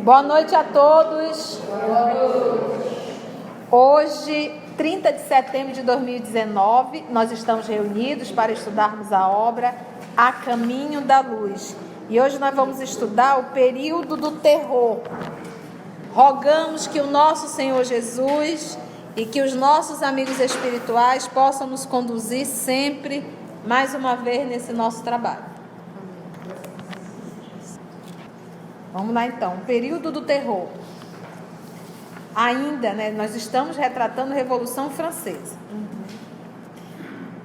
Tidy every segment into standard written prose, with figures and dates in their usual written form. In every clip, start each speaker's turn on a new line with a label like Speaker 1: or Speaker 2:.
Speaker 1: Boa noite a todos. Hoje, 30 de setembro de 2019, nós estamos reunidos para estudarmos a obra A Caminho da Luz. E hoje nós vamos estudar o período do terror. Rogamos que o nosso Senhor Jesus e que os nossos amigos espirituais possam nos conduzir sempre, mais uma vez, nesse nosso trabalho. Vamos lá então, período do terror. Ainda, nós estamos retratando a Revolução Francesa.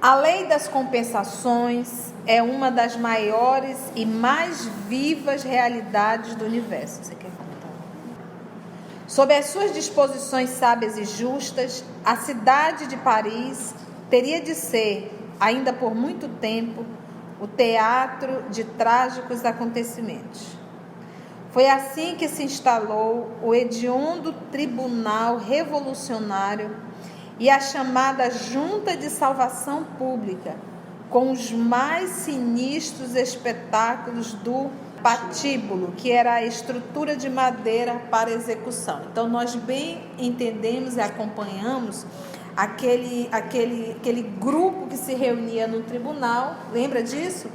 Speaker 1: A lei das compensações é uma das maiores e mais vivas realidades do universo. Você quer comentar? Sob as suas disposições sábias e justas, a cidade de Paris teria de ser, ainda por muito tempo, o teatro de trágicos acontecimentos. Foi assim que se instalou o hediondo Tribunal Revolucionário e a chamada Junta de Salvação Pública, com os mais sinistros espetáculos do patíbulo, que era a estrutura de madeira para execução. Então, nós bem entendemos e acompanhamos aquele grupo que se reunia no tribunal, lembra disso?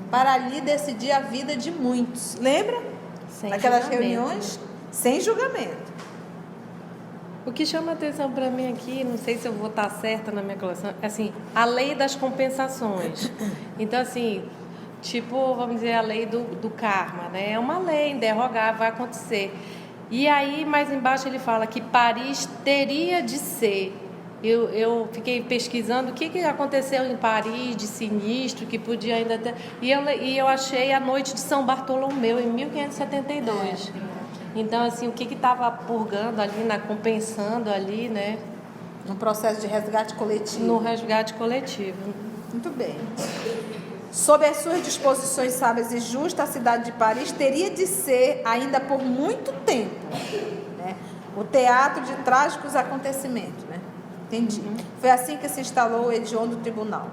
Speaker 1: Para ali decidir a vida de muitos. Lembra? Naquelas reuniões, sem julgamento.
Speaker 2: O que chama atenção para mim aqui, não sei se eu vou estar certa na minha colocação, é assim, a lei das compensações. Então, assim, tipo, vamos dizer, a lei do karma, né? É uma lei inderrogável, vai acontecer. E aí, mais embaixo, ele fala que Paris teria de ser. Eu fiquei pesquisando o que aconteceu em Paris de sinistro, que podia ainda ter... E eu achei a noite de São Bartolomeu, em 1572. Então, assim, o que estava purgando ali, compensando ali, né?
Speaker 1: No processo de resgate coletivo.
Speaker 2: No resgate coletivo.
Speaker 1: Muito bem. Sob as suas disposições sábias e justas, a cidade de Paris teria de ser, ainda por muito tempo, né, o teatro de trágicos acontecimentos, né? Entendi. Foi assim que se instalou o hediondo tribunal.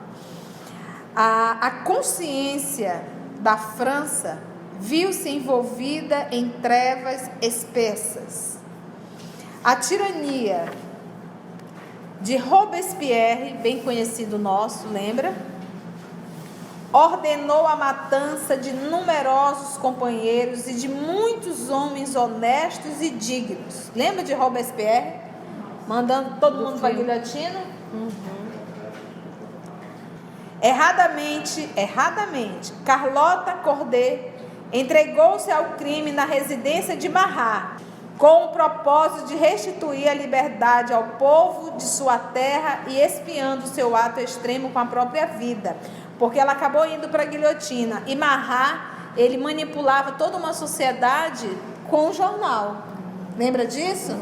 Speaker 1: A consciência da França viu-se envolvida em trevas espessas. A tirania de Robespierre, bem conhecido nosso, lembra? Ordenou a matança de numerosos companheiros e de muitos homens honestos e dignos. Lembra de Robespierre? Mandando todo mundo para a guilhotina? Erradamente, Carlota Corday entregou-se ao crime na residência de Marat, com o propósito de restituir a liberdade ao povo de sua terra e expiando seu ato extremo com a própria vida, porque ela acabou indo para a guilhotina. E Marat, ele manipulava toda uma sociedade com o jornal. Lembra disso?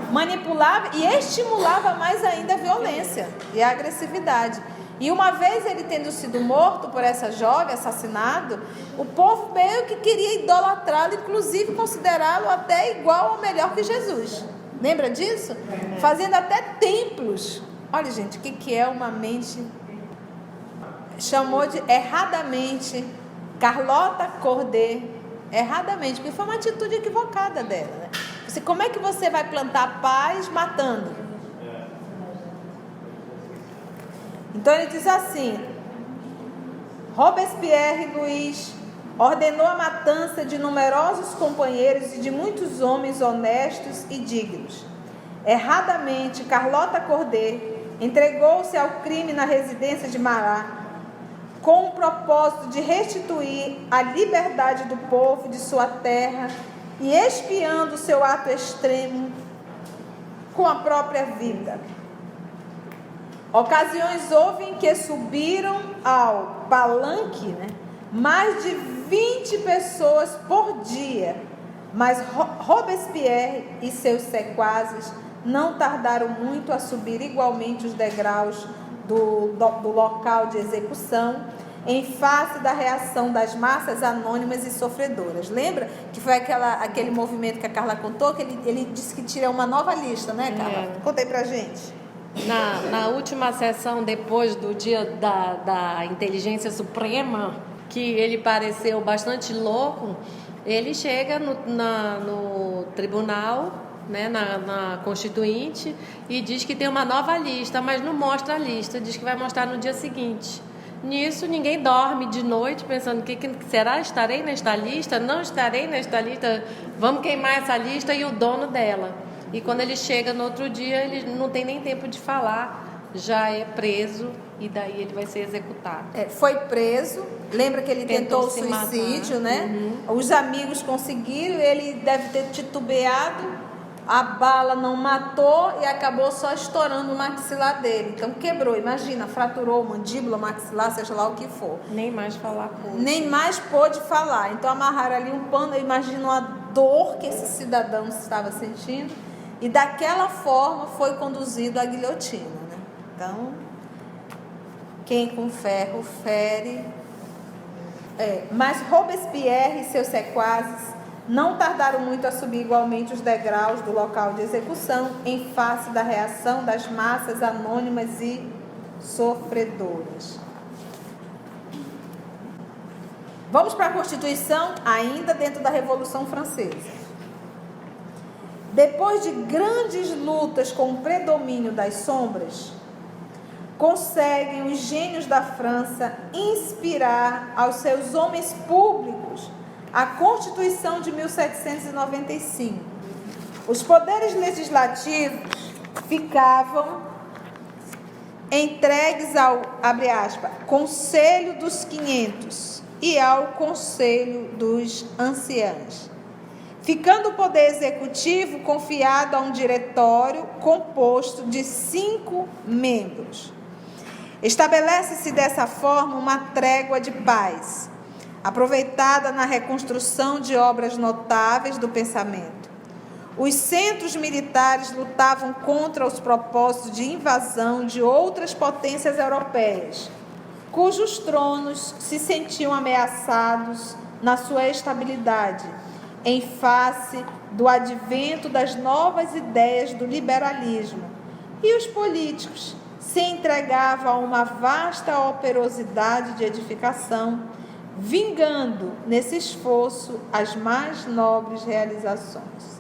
Speaker 1: Manipulava e estimulava mais ainda a violência e a agressividade. E uma vez ele tendo sido morto por essa jovem, assassinado, o povo meio que queria idolatrá-lo, inclusive considerá-lo até igual ou melhor que Jesus. Lembra disso? Fazendo até templos. Olha, gente, o que é uma mente? Chamou de erradamente Carlota Corday, erradamente, porque foi uma atitude equivocada dela, né? Como é que você vai plantar paz matando? Então ele diz assim: Robespierre Luiz ordenou a matança de numerosos companheiros e de muitos homens honestos e dignos. Erradamente, Carlota Corday entregou-se ao crime na residência de Marat, com o propósito de restituir a liberdade do povo de sua terra e expiando seu ato extremo com a própria vida. Ocasiões houve em que subiram ao palanque, mais de 20 pessoas por dia, mas Robespierre e seus sequazes não tardaram muito a subir igualmente os degraus do local de execução, em face da reação das massas anônimas e sofredoras. Lembra que foi aquele movimento que a Carla contou, que ele disse que tira uma nova lista, né, Carla? Conta aí pra gente.
Speaker 2: Na última sessão, depois do dia da inteligência suprema, que ele pareceu bastante louco, ele chega no tribunal, né, na Constituinte, e diz que tem uma nova lista, mas não mostra a lista, diz que vai mostrar no dia seguinte. Nisso, ninguém dorme de noite pensando, que será? Estarei nesta lista? Não estarei nesta lista? Vamos queimar essa lista, e o dono dela. E quando ele chega no outro dia, ele não tem nem tempo de falar, já é preso, e daí ele vai ser executado.
Speaker 1: Foi preso, lembra que ele tentou suicídio,
Speaker 2: matar,
Speaker 1: né? Os amigos conseguiram, ele deve ter titubeado, a bala não matou e acabou só estourando o maxilar dele. Então quebrou, imagina, fraturou mandíbula, maxilar, seja lá o que for.
Speaker 2: Nem mais falar pôde.
Speaker 1: Nem mais pôde falar. Então amarraram ali um pano, eu imagino a dor que esse cidadão estava sentindo. E daquela forma foi conduzido à guilhotina, né? Então, quem com ferro fere. Mas Robespierre e seus sequazes não tardaram muito a subir igualmente os degraus do local de execução, em face da reação das massas anônimas e sofredoras. Vamos para a Constituição, ainda dentro da Revolução Francesa. Depois de grandes lutas com o predomínio das sombras, conseguem os gênios da França inspirar aos seus homens públicos a Constituição de 1795. Os poderes legislativos ficavam entregues ao, abre aspas, Conselho dos 500 e ao Conselho dos Anciãos, ficando o poder executivo confiado a um diretório composto de 5 membros. Estabelece-se dessa forma uma trégua de paz, aproveitada na reconstrução de obras notáveis do pensamento. Os centros militares lutavam contra os propósitos de invasão de outras potências europeias, cujos tronos se sentiam ameaçados na sua estabilidade, em face do advento das novas ideias do liberalismo, e os políticos se entregavam a uma vasta operosidade de edificação, vingando nesse esforço as mais nobres realizações.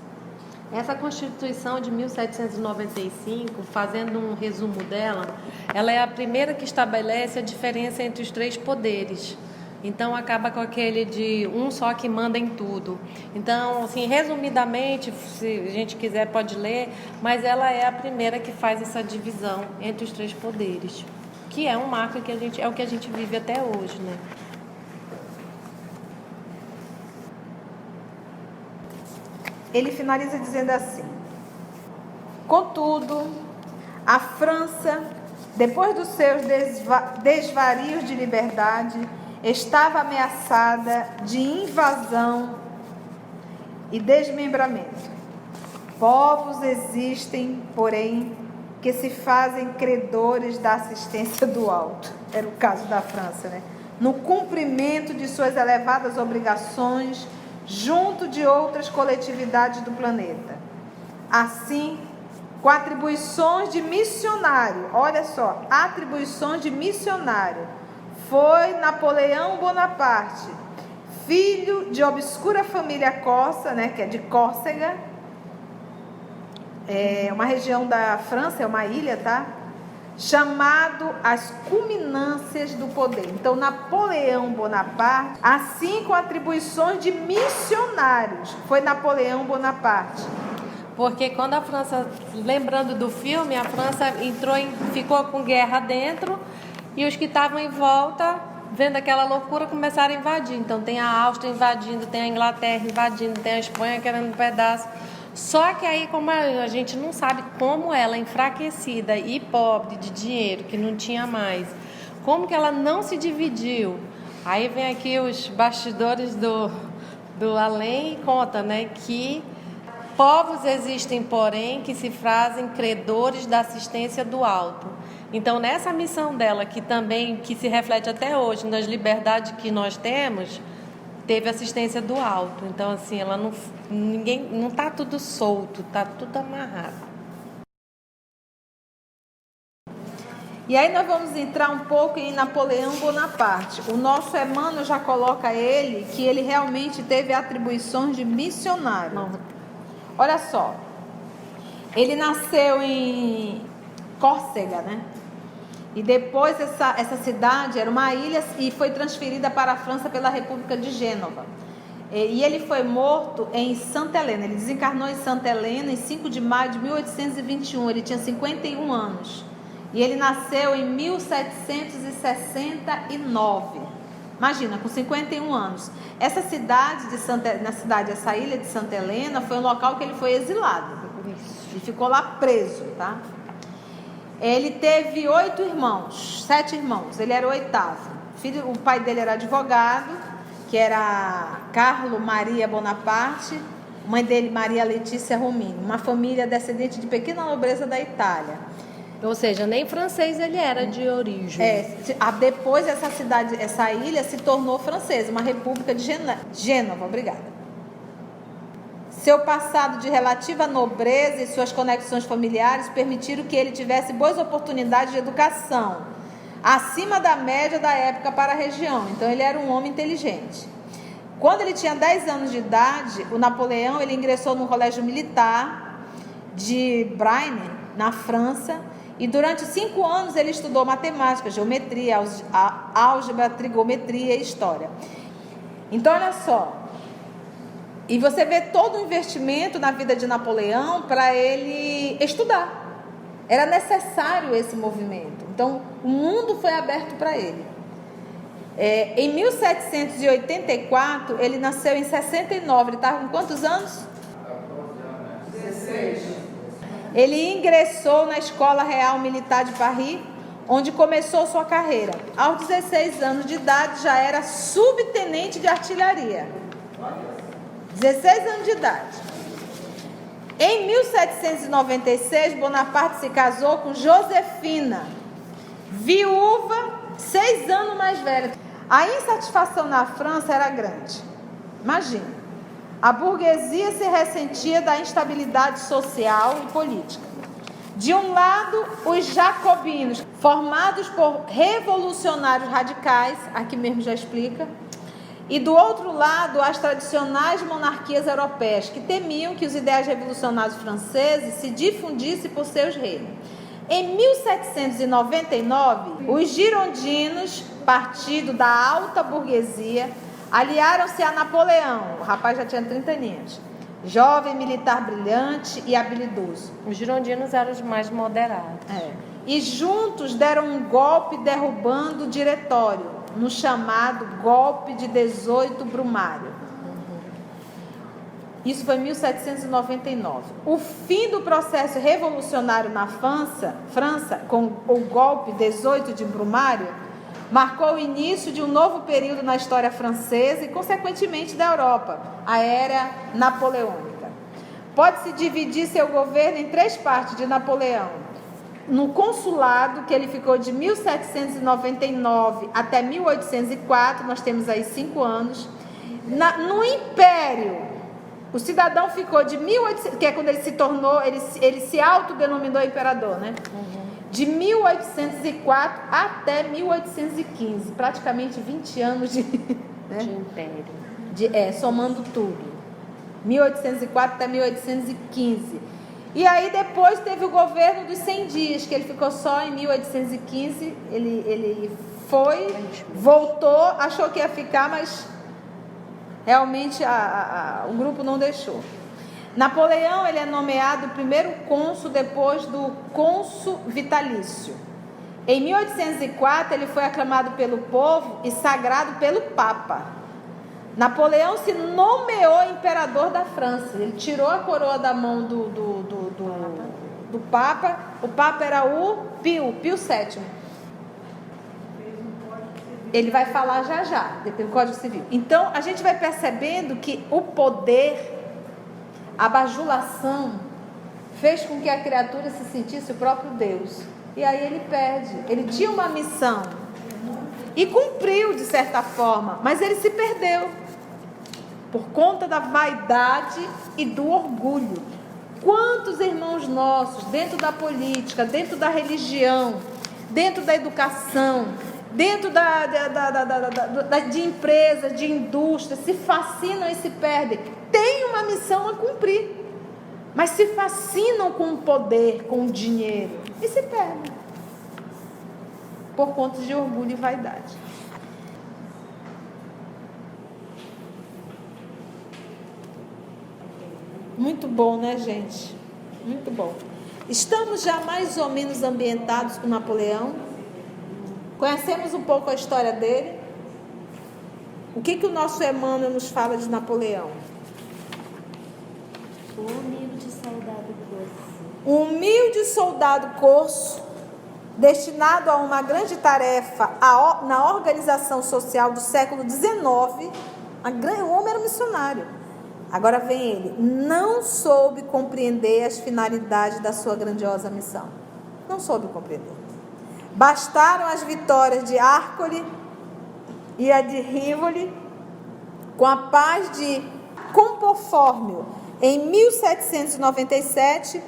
Speaker 2: Essa Constituição de 1795, fazendo um resumo dela, ela é a primeira que estabelece a diferença entre os 3 poderes. Então, acaba com aquele de um só que manda em tudo. Então, assim, resumidamente, se a gente quiser pode ler, mas ela é a primeira que faz essa divisão entre os 3 poderes, que é um marco que é o que a gente vive até hoje, né?
Speaker 1: Ele finaliza dizendo assim: contudo, a França, depois dos seus desvarios de liberdade, estava ameaçada de invasão e desmembramento. Povos existem, porém, que se fazem credores da assistência do alto. Era o caso da França, né? No cumprimento de suas elevadas obrigações junto de outras coletividades do planeta. Assim, com atribuições de missionário, olha só, atribuições de missionário, foi Napoleão Bonaparte, filho de obscura família corsa, né, que é de Córcega, é uma região da França, é uma ilha, tá? Chamado as culminâncias do poder. Então, Napoleão Bonaparte, assim com atribuições de missionários, foi Napoleão Bonaparte.
Speaker 2: Porque quando a França, lembrando do filme, a França ficou com guerra dentro, e os que estavam em volta, vendo aquela loucura, começaram a invadir. Então tem a Áustria invadindo, tem a Inglaterra invadindo, tem a Espanha querendo um pedaço. Só que aí, como a gente não sabe como ela, enfraquecida e pobre de dinheiro, que não tinha mais, como que ela não se dividiu? Aí vem aqui os bastidores do além e conta, né, que povos existem, porém, que se fazem credores da assistência do alto. Então, nessa missão dela, que se reflete até hoje nas liberdades que nós temos, teve assistência do alto. Então, assim, ela não está tudo solto, está tudo amarrado.
Speaker 1: E aí nós vamos entrar um pouco em Napoleão Bonaparte. O nosso Emmanuel já coloca ele, que ele realmente teve atribuições de missionário. Olha só, ele nasceu em Córcega, né? E depois essa cidade era uma ilha e foi transferida para a França pela República de Gênova. E ele foi morto em Santa Helena. Ele desencarnou em Santa Helena em 5 de maio de 1821. Ele tinha 51 anos. E ele nasceu em 1769. Imagina, com 51 anos. Essa ilha de Santa Helena foi um local que ele foi exilado. E ficou lá preso, tá? Ele teve 7 irmãos. Ele era o 8º. O pai dele era advogado, que era Carlo Maria Bonaparte. Mãe dele, Maria Letícia Romini. Uma família descendente de pequena nobreza da Itália.
Speaker 2: Ou seja, nem francês ele era de origem.
Speaker 1: Depois essa ilha se tornou francesa, uma república de Gênova. Obrigada. Seu passado de relativa nobreza e suas conexões familiares permitiram que ele tivesse boas oportunidades de educação, acima da média da época para a região. Então ele era um homem inteligente. Quando ele tinha 10 anos de idade, o Napoleão ele ingressou no colégio militar de Brienne, na França. E durante 5 anos ele estudou matemática, geometria, álgebra, trigonometria e história. Então olha só, e você vê todo o investimento na vida de Napoleão para ele estudar. Era necessário esse movimento. Então o mundo foi aberto para ele. Em 1784, ele nasceu em 69, ele estava com quantos anos? 16. Ele ingressou na Escola Real Militar de Paris, onde começou sua carreira. Aos 16 anos de idade, já era subtenente de artilharia. 16 anos de idade. Em 1796, Bonaparte se casou com Josefina, viúva, 6 anos mais velha. A insatisfação na França era grande. Imagina. A burguesia se ressentia da instabilidade social e política. De um lado, os jacobinos, formados por revolucionários radicais, aqui mesmo já explica, e do outro lado, as tradicionais monarquias europeias, que temiam que os ideais revolucionários franceses se difundissem por seus reinos. Em 1799, os girondinos, partido da alta burguesia, aliaram-se a Napoleão. O rapaz já tinha 30 aninhos. Jovem, militar brilhante e habilidoso.
Speaker 2: Os girondinos eram os mais moderados.
Speaker 1: E juntos deram um golpe derrubando o diretório, no chamado golpe de 18 Brumário. Isso foi em 1799. O fim do processo revolucionário na França, com o golpe 18 de Brumário, marcou o início de um novo período na história francesa e, consequentemente, da Europa, a Era Napoleônica. Pode-se dividir seu governo em 3 partes de Napoleão. No consulado, que ele ficou de 1799 até 1804, nós temos aí 5 anos. No Império, o cidadão ficou de 1800, que é quando ele se tornou, ele se autodenominou imperador, né? De 1804 até 1815, praticamente 20 anos de
Speaker 2: império.
Speaker 1: Somando tudo. 1804 até 1815. E aí depois teve o governo dos 100 dias, que ele ficou só em 1815. Ele foi, voltou, achou que ia ficar, mas realmente o grupo não deixou. Napoleão ele é nomeado primeiro cônsul depois do cônsul vitalício. Em 1804 ele foi aclamado pelo povo e sagrado pelo Papa. Napoleão se nomeou imperador da França. Ele tirou a coroa da mão do Papa. O Papa era o Pio VII. Ele vai falar já do Código Civil. Então a gente vai percebendo que o poder, a bajulação, fez com que a criatura se sentisse o próprio Deus. E aí ele perde. Ele tinha uma missão e cumpriu de certa forma, mas ele se perdeu por conta da vaidade e do orgulho. Quantos irmãos nossos, dentro da política, dentro da religião, dentro da educação, dentro de empresas, de indústrias, se fascinam e se perdem. Tem uma missão a cumprir, mas se fascinam com o poder, com o dinheiro e se perdem por conta de orgulho e vaidade. Muito bom, né, gente? Muito bom. Estamos já mais ou menos ambientados com Napoleão. Conhecemos um pouco a história dele. O que o nosso Emmanuel nos fala de Napoleão?
Speaker 3: O humilde soldado corso.
Speaker 1: Um humilde soldado corso, destinado a uma grande tarefa na organização social do século XIX. O homem era missionário. Agora vem ele, não soube compreender as finalidades da sua grandiosa missão. Não soube compreender. Bastaram as vitórias de Arcole e a de Rivoli, com a paz de Compofórmio em 1797,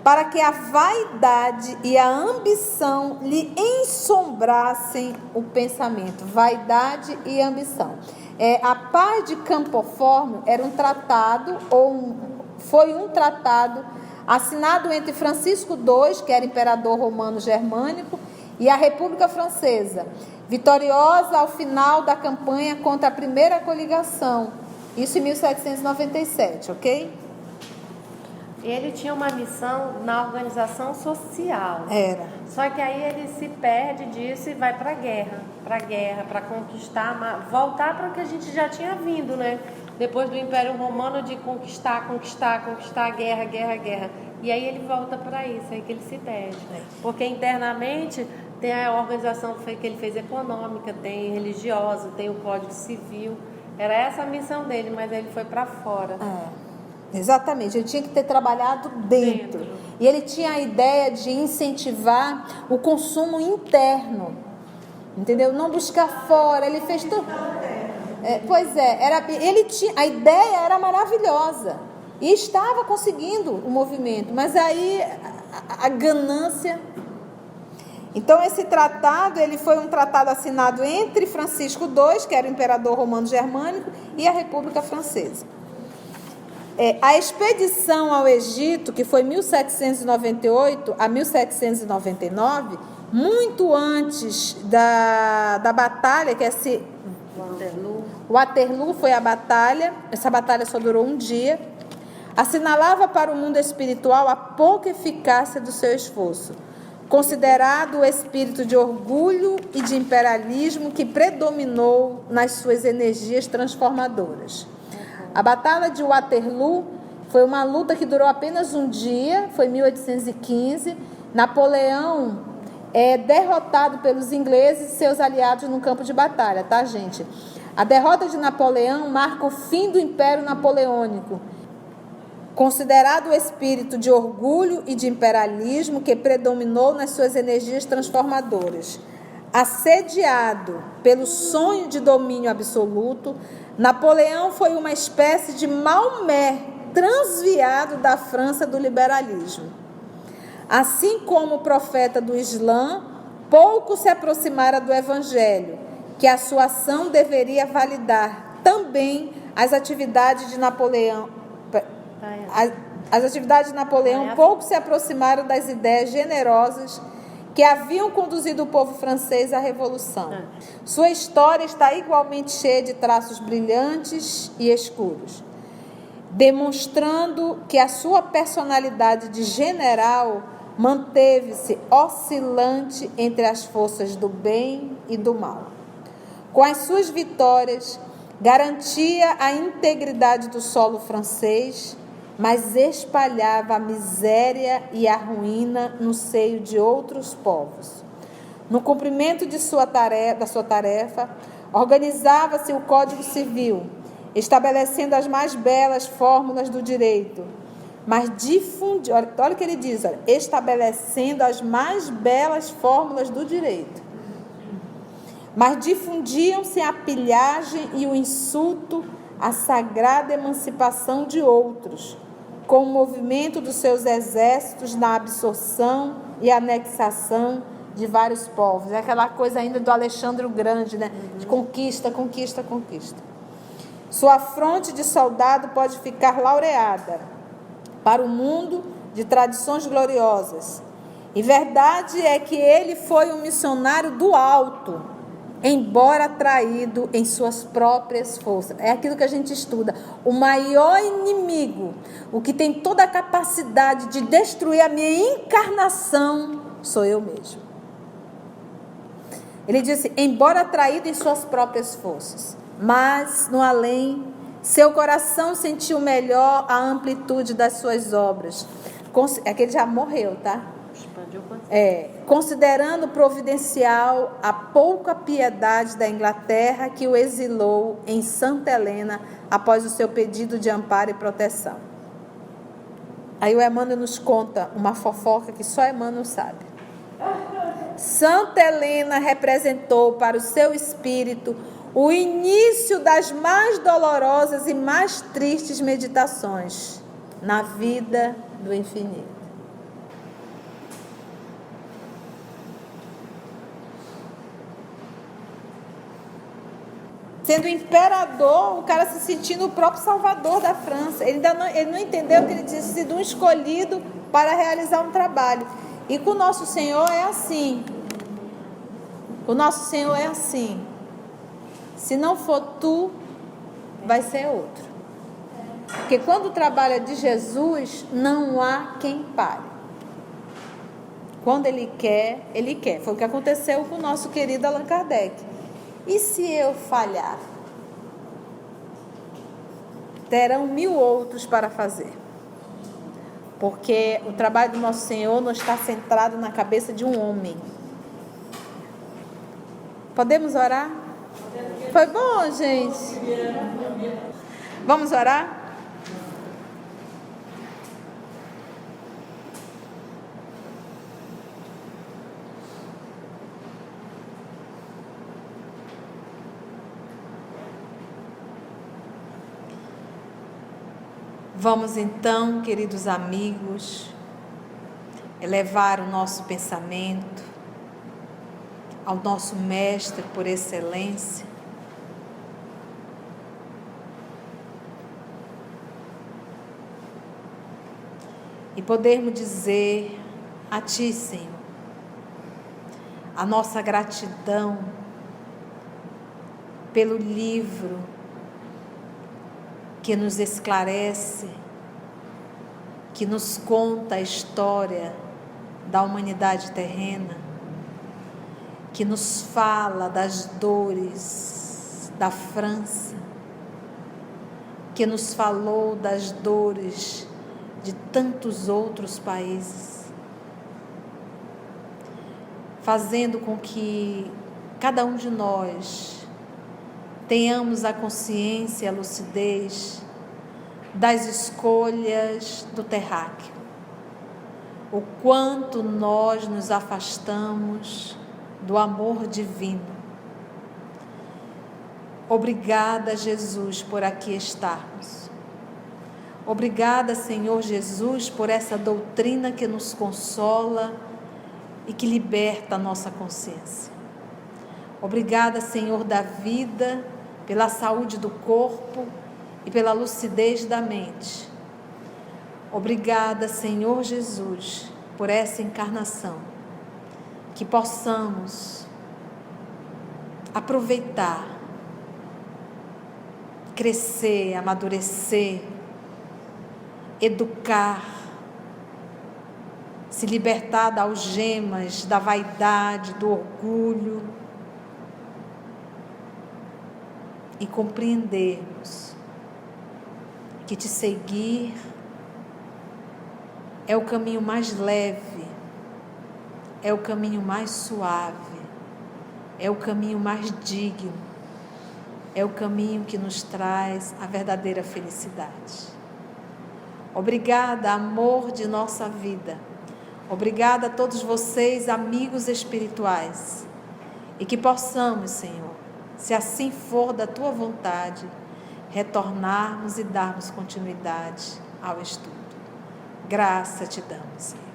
Speaker 1: para que a vaidade e a ambição lhe ensombrassem o pensamento. Vaidade e ambição. A paz de Campofórmio era um tratado, foi um tratado assinado entre Francisco II, que era imperador romano germânico, e a República Francesa, vitoriosa ao final da campanha contra a primeira coligação, isso em 1797, ok?
Speaker 2: Ele tinha uma missão na organização social.
Speaker 1: Era.
Speaker 2: Só que aí ele se perde disso e vai para a guerra, para conquistar, voltar para o que a gente já tinha vindo, né? Depois do Império Romano, de conquistar, guerra. E aí ele volta para isso, aí que ele se perde. Porque internamente tem a organização que ele fez econômica, tem religiosa, tem o Código Civil. Era essa a missão dele, mas aí ele foi para fora.
Speaker 1: Exatamente, ele tinha que ter trabalhado dentro. E ele tinha a ideia de incentivar o consumo interno, entendeu? Não buscar fora. Ele fez tudo. A ideia era maravilhosa e estava conseguindo o movimento, mas aí a ganância. Então esse tratado, ele foi um tratado assinado entre Francisco II, que era o imperador romano germânico, e a República Francesa. A expedição ao Egito, que foi 1798 a 1799, muito antes da batalha, que é Waterloo foi a batalha, essa batalha só durou um dia, assinalava para o mundo espiritual a pouca eficácia do seu esforço, considerado o espírito de orgulho e de imperialismo que predominou nas suas energias transformadoras. A Batalha de Waterloo foi uma luta que durou apenas um dia, foi em 1815. Napoleão é derrotado pelos ingleses e seus aliados no campo de batalha, tá, gente? A derrota de Napoleão marca o fim do Império Napoleônico, considerado o espírito de orgulho e de imperialismo que predominou nas suas energias transformadoras. Assediado pelo sonho de domínio absoluto, Napoleão foi uma espécie de Maomé transviado da França do liberalismo. Assim como o profeta do Islã, pouco se aproximara do Evangelho, que a sua ação deveria validar também as atividades de Napoleão. As atividades de Napoleão pouco se aproximaram das ideias generosas que haviam conduzido o povo francês à Revolução. Sua história está igualmente cheia de traços brilhantes e escuros, demonstrando que a sua personalidade de general manteve-se oscilante entre as forças do bem e do mal. Com as suas vitórias, garantia a integridade do solo francês, mas espalhava a miséria e a ruína no seio de outros povos. No cumprimento da sua tarefa, organizava-se o Código Civil, estabelecendo as mais belas fórmulas do direito, mas difundia, olha o que ele diz, estabelecendo as mais belas fórmulas do direito, mas difundiam-se a pilhagem e o insulto à sagrada emancipação de outros, com o movimento dos seus exércitos na absorção e anexação de vários povos. É aquela coisa ainda do Alexandre o Grande, né? De conquista, conquista, conquista. Sua fronte de soldado pode ficar laureada para o mundo de tradições gloriosas. E verdade é que ele foi um missionário do alto, embora traído em suas próprias forças. É aquilo que a gente estuda. O maior inimigo, o que tem toda a capacidade de destruir a minha encarnação, sou eu mesmo. Ele disse, embora traído em suas próprias forças, mas no além, seu coração sentiu melhor a amplitude das suas obras. É que ele já morreu, tá? Considerando providencial a pouca piedade da Inglaterra que o exilou em Santa Helena após o seu pedido de amparo e proteção. Aí o Emmanuel nos conta uma fofoca que só Emmanuel sabe. Santa Helena representou para o seu espírito o início das mais dolorosas e mais tristes meditações na vida do infinito. Sendo imperador, o cara se sentindo o próprio salvador da França. Ele não entendeu que ele tinha sido um escolhido para realizar um trabalho. E com o nosso Senhor é assim. O nosso Senhor é assim. Se não for tu, vai ser outro. Porque quando o trabalho é de Jesus, não há quem pare. Quando Ele quer, Ele quer. Foi o que aconteceu com o nosso querido Allan Kardec. E se eu falhar? Terão 1000 outros para fazer. Porque o trabalho do nosso Senhor não está centrado na cabeça de um homem. Podemos orar? Foi bom, gente? Vamos orar? Vamos então, queridos amigos, elevar o nosso pensamento ao nosso Mestre por excelência. E podermos dizer a Ti, Senhor, a nossa gratidão pelo livro que nos esclarece, que nos conta a história da humanidade terrena, que nos fala das dores da França, que nos falou das dores de tantos outros países, fazendo com que cada um de nós tenhamos a consciência e a lucidez das escolhas do terráqueo. O quanto nós nos afastamos do amor divino. Obrigada, Jesus, por aqui estarmos. Obrigada, Senhor Jesus, por essa doutrina que nos consola e que liberta a nossa consciência. Obrigada, Senhor da vida, pela saúde do corpo e pela lucidez da mente. Obrigada, Senhor Jesus, por essa encarnação, que possamos aproveitar, crescer, amadurecer, educar, se libertar das algemas, da vaidade, do orgulho, e compreendermos que te seguir é o caminho mais leve, é o caminho mais suave, é o caminho mais digno, é o caminho que nos traz a verdadeira felicidade. Obrigada, amor de nossa vida. Obrigada a todos vocês, amigos espirituais, e que possamos, Senhor, se assim for da Tua vontade, retornarmos e darmos continuidade ao estudo. Graça te damos, Senhor.